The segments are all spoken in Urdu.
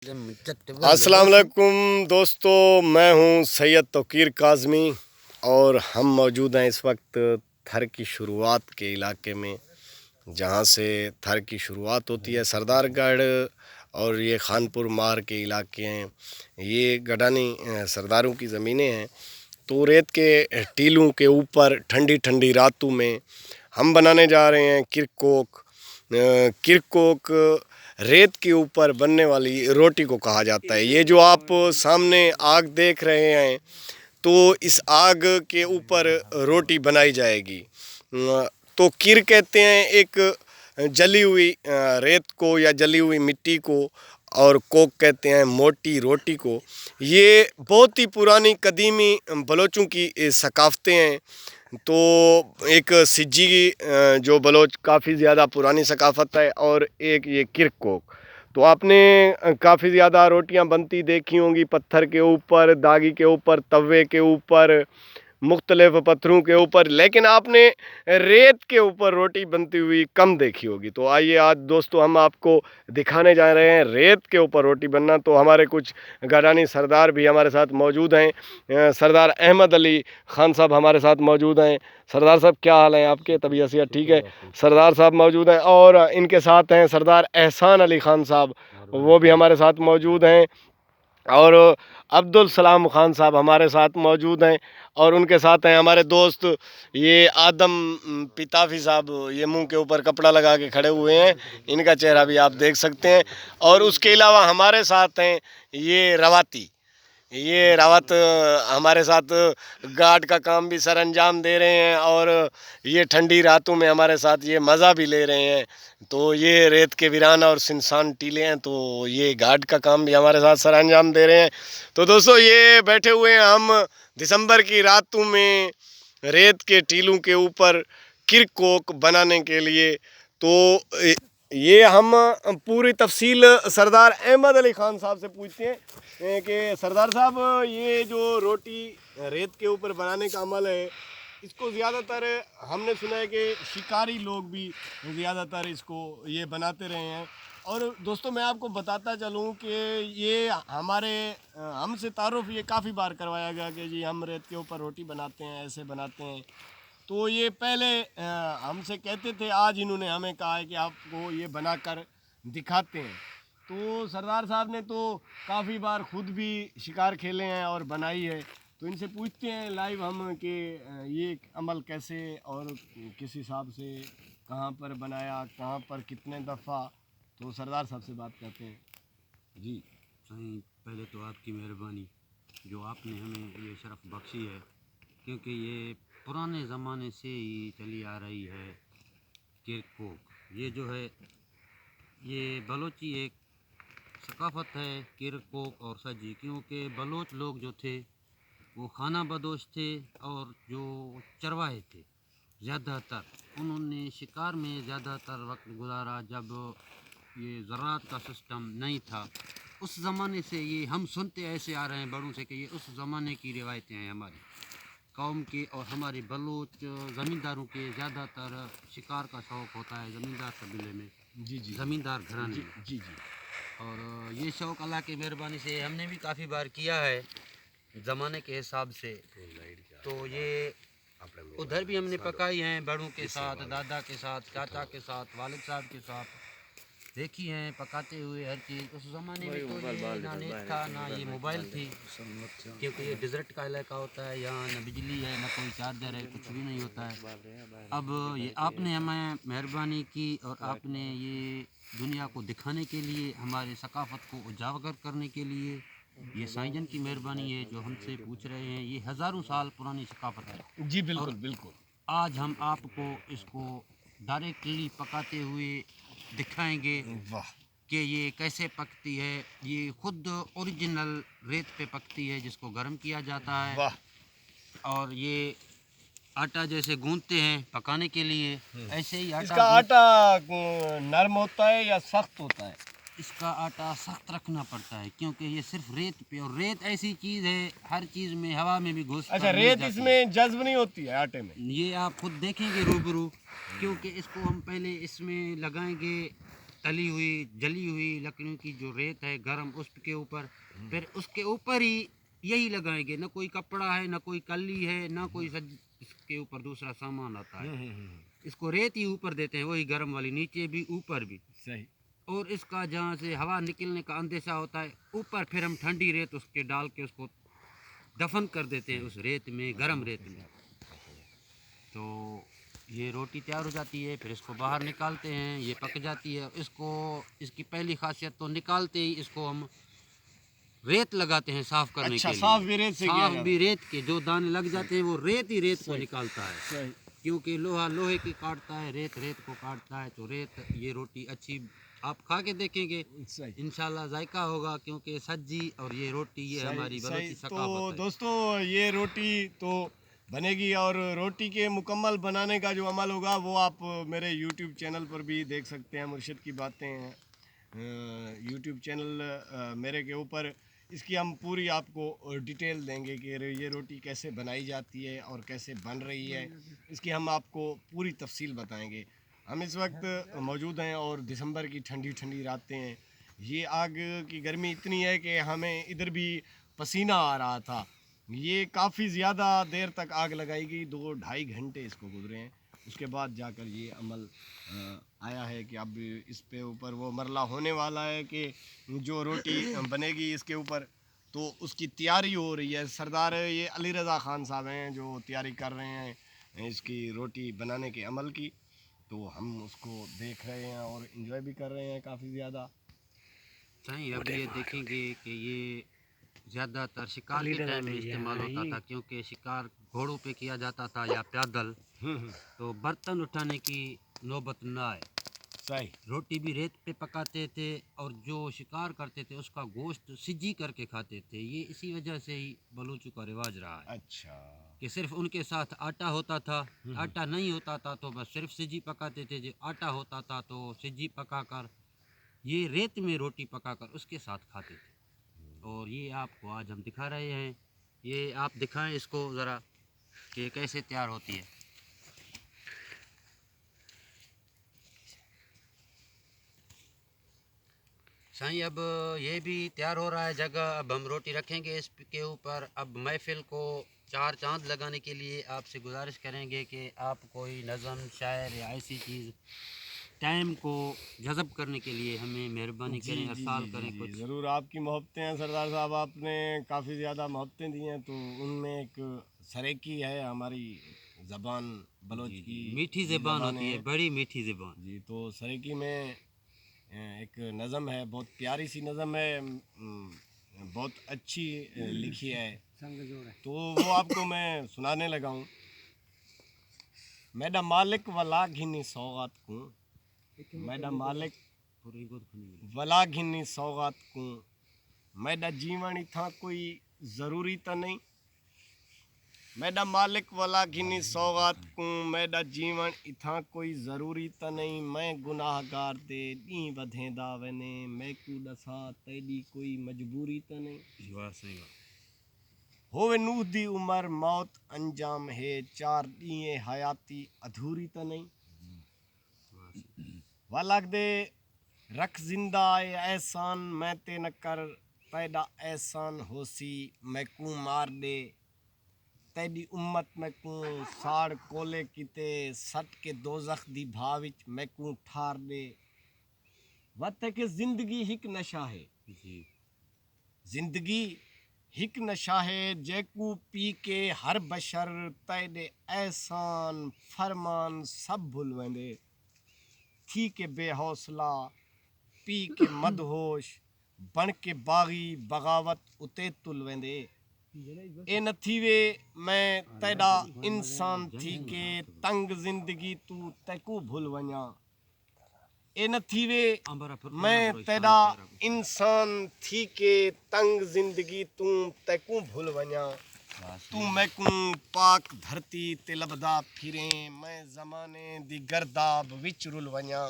السلام علیکم دوستو، میں ہوں سید توقیر کاظمی اور ہم موجود ہیں اس وقت تھر کی شروعات کے علاقے میں، جہاں سے تھر کی شروعات ہوتی ہے سردار گڑھ، اور یہ خان پور مار کے علاقے ہیں، یہ گڈانی سرداروں کی زمینیں ہیں۔ تو ریت کے ٹیلوں کے اوپر ٹھنڈی ٹھنڈی راتوں میں ہم بنانے جا رہے ہیں کرکوک ریت کے اوپر بننے والی روٹی کو کہا جاتا ہے۔ یہ جو آپ سامنے آگ دیکھ رہے ہیں، تو اس آگ کے اوپر روٹی بنائی جائے گی۔ تو کر کہتے ہیں ایک جلی ہوئی ریت کو یا جلی ہوئی مٹی کو، اور کوک کہتے ہیں موٹی روٹی کو۔ یہ بہت ہی پرانی قدیمی بلوچوں کی ثقافتیں ہیں۔ تو ایک سجی جو بلوچ کافی زیادہ پرانی ثقافت ہے، اور ایک یہ کرکوک۔ تو آپ نے کافی زیادہ روٹیاں بنتی دیکھی ہوں گی، پتھر کے اوپر، داغی کے اوپر، توے کے اوپر، مختلف پتھروں کے اوپر، لیکن آپ نے ریت کے اوپر روٹی بنتی ہوئی کم دیکھی ہوگی۔ تو آئیے آج دوستو ہم آپ کو دکھانے جا رہے ہیں ریت کے اوپر روٹی بننا۔ تو ہمارے کچھ گڈانی سردار بھی ہمارے ساتھ موجود ہیں۔ سردار احمد علی خان صاحب ہمارے ساتھ موجود ہیں۔ سردار صاحب کیا حال ہیں آپ کے؟ طبیعت صحت ٹھیک ہے؟ سردار صاحب موجود ہیں، اور ان کے ساتھ ہیں سردار احسان علی خان صاحب، وہ بھی ہمارے ساتھ موجود ہیں، اور عبدالسلام خان صاحب ہمارے ساتھ موجود ہیں، اور ان کے ساتھ ہیں ہمارے دوست یہ آدم پیتافی صاحب، یہ منہ کے اوپر کپڑا لگا کے کھڑے ہوئے ہیں، ان کا چہرہ بھی آپ دیکھ سکتے ہیں۔ اور اس کے علاوہ ہمارے ساتھ ہیں یہ رواتی، یہ راوت ہمارے ساتھ گارڈ کا کام بھی سر انجام دے رہے ہیں، اور یہ ٹھنڈی راتوں میں ہمارے ساتھ یہ مزہ بھی لے رہے ہیں۔ تو یہ ریت کے ویران اور سنسان ٹیلے ہیں، تو یہ گارڈ کا کام بھی ہمارے ساتھ سر انجام دے رہے ہیں۔ تو دوستو یہ بیٹھے ہوئے ہیں ہم دسمبر کی راتوں میں ریت کے ٹیلوں کے اوپر کرکوک بنانے کے لیے۔ تو یہ ہم پوری تفصیل سردار احمد علی خان صاحب سے پوچھتے ہیں کہ سردار صاحب، یہ جو روٹی ریت کے اوپر بنانے کا عمل ہے، اس کو زیادہ تر ہم نے سنا ہے کہ شکاری لوگ بھی زیادہ تر اس کو یہ بناتے رہے ہیں۔ اور دوستو میں آپ کو بتاتا چلوں کہ یہ ہم سے تعارف یہ کافی بار کروایا گیا کہ جی ہم ریت کے اوپر روٹی بناتے ہیں، ایسے بناتے ہیں۔ تو یہ پہلے ہم سے کہتے تھے، آج انہوں نے ہمیں کہا ہے کہ آپ کو یہ بنا کر دکھاتے ہیں۔ تو سردار صاحب نے تو کافی بار خود بھی شکار کھیلے ہیں اور بنائی ہے، تو ان سے پوچھتے ہیں لائیو ہم کہ یہ عمل کیسے اور کس حساب سے، کہاں پر بنایا، کہاں پر کتنے دفعہ۔ تو سردار صاحب سے بات کرتے ہیں۔ جی پہلے تو آپ کی مہربانی جو آپ نے ہمیں یہ شرف بخشی ہے، کیونکہ یہ پرانے زمانے سے ہی چلی آ رہی ہے کرکوک۔ یہ جو ہے یہ بلوچی ایک ثقافت ہے، کرکوک اور سجی، کیونکہ بلوچ لوگ جو تھے وہ خانہ بدوش تھے، اور جو چرواہے تھے زیادہ تر، انہوں نے شکار میں زیادہ تر وقت گزارا جب یہ زراعت کا سسٹم نہیں تھا۔ اس زمانے سے یہ ہم سنتے ایسے آ رہے ہیں بڑوں سے کہ یہ اس زمانے کی روایتیں ہیں ہماری قوم کی، اور ہمارے بلوچ زمینداروں کے زیادہ تر شکار کا شوق ہوتا ہے زمیندار قبیلے میں، زمیندار گھرانے میں۔ جی اور یہ شوق اللہ کی مہربانی سے ہم نے بھی کافی بار کیا ہے زمانے کے حساب سے۔ تو یہ ادھر بھی ہم نے پکائی ہیں بڑوں کے ساتھ، دادا کے ساتھ، چاچا کے ساتھ، والد صاحب کے ساتھ دیکھی ہیں پکاتے ہوئے ہر چیز۔ اس زمانے میں تو یہ نہ نیٹ تھا، نہ یہ موبائل تھی، کیونکہ یہ ڈیزرٹ کا علاقہ ہوتا ہے، یہاں نہ بجلی ہے، نہ کوئی چارجر ہے، کچھ بھی نہیں ہوتا ہے۔ اب یہ آپ نے ہمیں مہربانی کی، اور آپ نے یہ دنیا کو دکھانے کے لیے، ہمارے ثقافت کو اجاگر کرنے کے لیے، یہ سائیں جن کی مہربانی ہے جو ہم سے پوچھ رہے ہیں۔ یہ ہزاروں سال پرانی ثقافت ہے۔ جی بالکل بالکل۔ آج ہم آپ کو اس کو ڈائریکٹلی پکاتے ہوئے دکھائیں گے کہ یہ کیسے پکتی ہے۔ یہ خود اوریجنل ریت پہ پکتی ہے جس کو گرم کیا جاتا ہے، اور یہ آٹا جیسے گوندتے ہیں پکانے کے لیے، ایسے ہی اس کا آٹا نرم ہوتا ہے یا سخت ہوتا ہے؟ اس کا آٹا سخت رکھنا پڑتا ہے، کیونکہ یہ صرف ریت پہ، اور ریت ایسی چیز ہے ہر چیز میں، ہوا میں بھی گھس۔ اچھا، ریت اس میں جذب نہیں ہوتی ہے آٹے میں؟ یہ آپ خود دیکھیں گے روبرو، کیونکہ اس کو ہم پہلے اس میں لگائیں گے تلی ہوئی جلی ہوئی لکڑیوں کی جو ریت ہے گرم اس کے اوپر، پھر اس کے اوپر ہی یہی لگائیں گے. نہ کوئی کپڑا ہے، نہ کوئی کلی ہے، نہ کوئی اس کے اوپر دوسرا سامان آتا ہے. اس کو ریت ہی اوپر دیتے ہیں، وہی گرم والی، نیچے بھی اوپر بھی. صحیح. اور اس کا جہاں سے ہوا نکلنے کا اندیشہ ہوتا ہے اوپر پھر ہم ٹھنڈی ریت اس کے ڈال کے اس کو دفن کر دیتے ہیں اس ریت میں، گرم ریت میں. تو یہ روٹی تیار ہو جاتی ہے. پھر اس کو باہر نکالتے ہیں، یہ پک جاتی ہے. اس کی پہلی خاصیت تو نکالتے ہی اس کو ہم ریت لگاتے ہیں صاف کرنے کے لیے. صاف بھی ریت سے کیا صاف بھی ریت کے جو دانے لگ جاتے ہیں وہ ریت ہی ریت کو نکالتا ہے. صحیح. کیونکہ لوہا لوہے کی کاٹتا ہے، ریت ریت کو کاٹتا ہے. تو ریت یہ روٹی اچھی آپ کھا کے دیکھیں گے انشاءاللہ ذائقہ ہوگا، کیونکہ سجی اور یہ روٹی یہ ہماری بلوچی ثقافت تو ہے. دوستو یہ روٹی تو بنے گی، اور روٹی کے مکمل بنانے کا جو عمل ہوگا وہ آپ میرے یوٹیوب چینل پر بھی دیکھ سکتے ہیں. مرشد کی باتیں ہیں یوٹیوب چینل میرے کے اوپر. اس کی ہم پوری آپ کو ڈیٹیل دیں گے کہ یہ روٹی کیسے بنائی جاتی ہے اور کیسے بن رہی ہے. اس کی ہم آپ کو پوری تفصیل بتائیں گے. ہم اس وقت موجود ہیں اور دسمبر کی ٹھنڈی ٹھنڈی راتیں ہیں. یہ آگ کی گرمی اتنی ہے کہ ہمیں ادھر بھی پسینہ آ رہا تھا. یہ کافی زیادہ دیر تک آگ لگائی گئی، 2-2.5 گھنٹے اس کو گزرے ہیں. اس کے بعد جا کر یہ عمل آیا ہے کہ اب اس پہ اوپر وہ مرلہ ہونے والا ہے کہ جو روٹی بنے گی اس کے اوپر. تو اس کی تیاری ہو رہی ہے. سردار یہ علی رضا خان صاحب ہیں جو تیاری کر رہے ہیں اس کی روٹی بنانے کے عمل کی. تو ہم اس کو دیکھ رہے ہیں اور انجوائے بھی کر رہے ہیں کافی زیادہ. صحیح. اب یہ دیکھیں گے کہ یہ زیادہ تر شکار کے ٹائم میں استعمال ہوتا تھا، کیونکہ شکار گھوڑوں پہ کیا جاتا تھا یا پیدل، تو برتن اٹھانے کی نوبت نہ آئے. صحیح. روٹی بھی ریت پہ پکاتے تھے، اور جو شکار کرتے تھے اس کا گوشت سجی کر کے کھاتے تھے. یہ اسی وجہ سے ہی بلوچوں کا رواج رہا ہے. اچھا. کہ صرف ان کے ساتھ آٹا ہوتا تھا، آٹا نہیں ہوتا تھا تو بس صرف سجی پکاتے تھے. جو آٹا ہوتا تھا تو سجی پکا کر یہ ریت میں روٹی پکا کر اس کے ساتھ کھاتے تھے. اور یہ آپ کو آج ہم دکھا رہے ہیں. یہ آپ دکھائیں اس کو ذرا کہ کیسے تیار ہوتی ہے. سائیں اب یہ بھی تیار ہو رہا ہے جگہ. اب ہم روٹی رکھیں گے اس کے اوپر. اب محفل کو 4 چاند لگانے کے لیے آپ سے گزارش کریں گے کہ آپ کوئی نظم شاعر یا ایسی چیز ٹائم کو جذب کرنے کے لیے ہمیں مہربانی کریں، ارسال کریں کچھ. ضرور. آپ کی محبتیں ہیں سردار صاحب، آپ نے کافی زیادہ محبتیں دی ہیں. تو ان میں ایک سریکی ہے ہماری زبان بلوچ کی میٹھی زبان ہوتی ہے، بڑی میٹھی زبان. جی. تو سریکی میں ایک نظم ہے، بہت پیاری سی نظم ہے، بہت اچھی لکھی ہے. تو وہ آپ کو میں سنانے لگا ہوں. میڈا مالک ولا گھنی سوغات کو، میڈا مالک ولا گھنی سوغات کو، میڈا جیون تھا کوئی ضروری تا نہیں. میڈا مالک ولا گھنی سوغات کو، میڈا جیون اتھا کوئی ضروری تا نہیں. میں گناہ گار دے ڈیں ودھیں دا ونے، میں کو ڈسا تیڈی کوئی مجبوری تا نہیں. ہووے نوح دی عمر موت انجام ہے، 4 ڈیں حیاتی ادھوری تا نہیں. والک دے رکھ زندہ اے احسان، میں تے نہ کر پیدا احسان ہوسی. میں کو مار دے تیڈی امت، میں کو ساڑ کولے کیتے، سٹ کے دوزخ دی بھاوچ میں کو ٹھار دے. وقت ہے کہ زندگی ہک نشہ ہے، زندگی ہک نشہ ہے، جے کو پی کے ہر بشر تیڈے احسان فرمان سب بھل ویندے. تھی کے بے حوصلہ پی کے مدہوش، بن کے باغی بغاوت اتے تل ویندے. اے نہ تھیوے میں تیڈا انسان تھی کے تنگ زندگی تو تیکو بھل ونیا. اے نہ تھیوے میں تیڈا انسان تھی کے تنگ زندگی تو تیکو بھل ونیا. تو میں کو پاک دھرتی تے لبدا پھریں، میں زمانے دی گرداب وچ رل ونیا.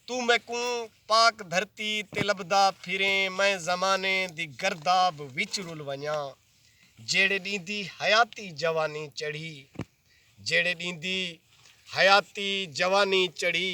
تو میں کو پاک دھرتی تے لبدا پھریں، میں زمانے دی گرداب وچ رل ونیا. جیڑے ڈیں دی حیاتی جوانی چڑھی، جیڑے ڈیں دی حیاتی جوانی چڑھی،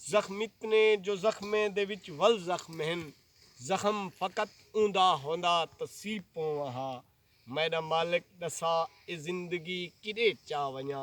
ਜ਼ਖਮ ਇਤਨੇ ਜੋ ਜ਼ਖਮੇ ਦੇ ਵਿੱਚ ਵਲ ਜ਼ਖਮ ਹਨ ਜ਼ਖਮ ਫਕਤ ਉਂਦਾ ਹੁੰਦਾ ਤਸੀਬ ਪੋਹਾ ਮੈਡਾ ਮਾਲਿਕ ਦਸਾ ਇਹ ਜ਼ਿੰਦਗੀ ਕਿਦੇ ਚਾ ਵñਾ